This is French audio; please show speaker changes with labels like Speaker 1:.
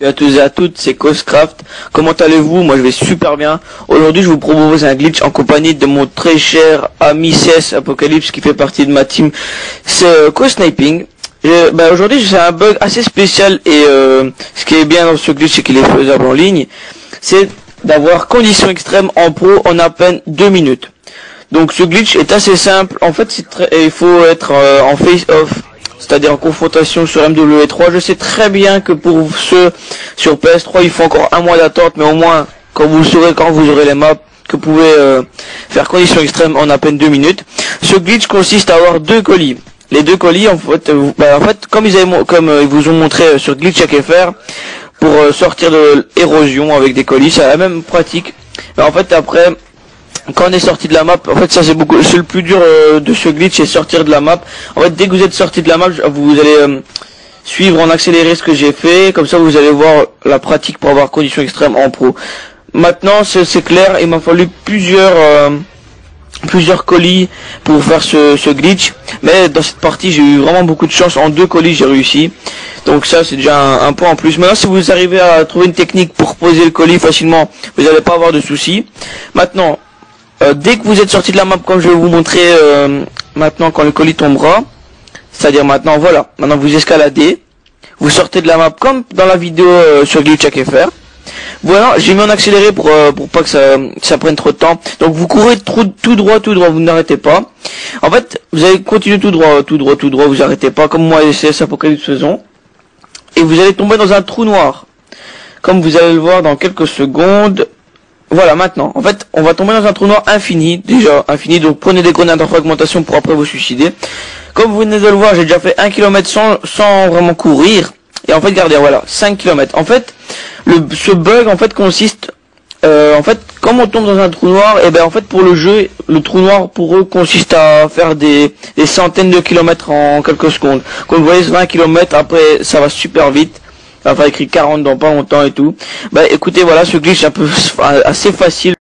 Speaker 1: Salut à tous et à toutes, c'est Coscraft. Comment allez-vous? Moi je vais super bien. Aujourd'hui je vous propose un glitch en compagnie de mon très cher ami CS Apocalypse qui fait partie de ma team. C'est Co-Sniping. Aujourd'hui j'ai un bug assez spécial et ce qui est bien dans ce glitch c'est qu'il est faisable en ligne. C'est d'avoir conditions extrêmes en pro en à peine 2 minutes. Donc ce glitch est assez simple. En fait il faut être en face-off, c'est-à-dire en confrontation sur MW3. Je sais très bien que pour ceux sur PS3, il faut encore un mois d'attente, mais au moins, quand vous saurez quand vous aurez les maps, que vous pouvez faire conditions extrêmes en à peine 2 minutes. Ce glitch consiste à avoir 2 colis. Les 2 colis, en fait, comme ils vous ont montré sur glitch.fr, pour sortir de l'érosion avec des colis, c'est la même pratique. Mais en fait, après, quand on est sorti de la map, en fait ça c'est le plus dur de ce glitch, c'est sortir de la map. En fait dès que vous êtes sorti de la map, vous allez suivre en accéléré ce que j'ai fait, comme ça vous allez voir la pratique pour avoir conditions extrêmes en pro. Maintenant c'est clair, il m'a fallu plusieurs colis pour faire ce glitch, mais dans cette partie j'ai eu vraiment beaucoup de chance, en 2 colis j'ai réussi. Donc ça c'est déjà un point en plus. Maintenant si vous arrivez à trouver une technique pour poser le colis facilement, vous n'allez pas avoir de soucis. Maintenant dès que vous êtes sorti de la map, comme je vais vous montrer maintenant quand le colis tombera, c'est-à-dire maintenant, voilà, maintenant vous escaladez, vous sortez de la map comme dans la vidéo sur glitch.fr. Voilà, j'ai mis en accéléré pour pas que ça prenne trop de temps. Donc vous courez tout droit, vous n'arrêtez pas. En fait, vous allez continuer tout droit, vous arrêtez pas, comme moi et CS Apocalypse faisons. Et vous allez tomber dans un trou noir, comme vous allez le voir dans quelques secondes. Voilà, maintenant, en fait, on va tomber dans un trou noir infini, donc prenez des grenades en fragmentation pour après vous suicider. Comme vous venez de le voir, j'ai déjà fait 1 km sans vraiment courir, et en fait, regardez, voilà, 5 km. En fait, ce bug, en fait, consiste, comme on tombe dans un trou noir, et ben, en fait, pour le jeu, le trou noir, pour eux, consiste à faire des centaines de kilomètres en quelques secondes. Comme vous voyez, 20 km, après, ça va super vite. Enfin, écrit 40 dans pas longtemps et tout. Bah écoutez, voilà, ce glitch est un peu assez facile.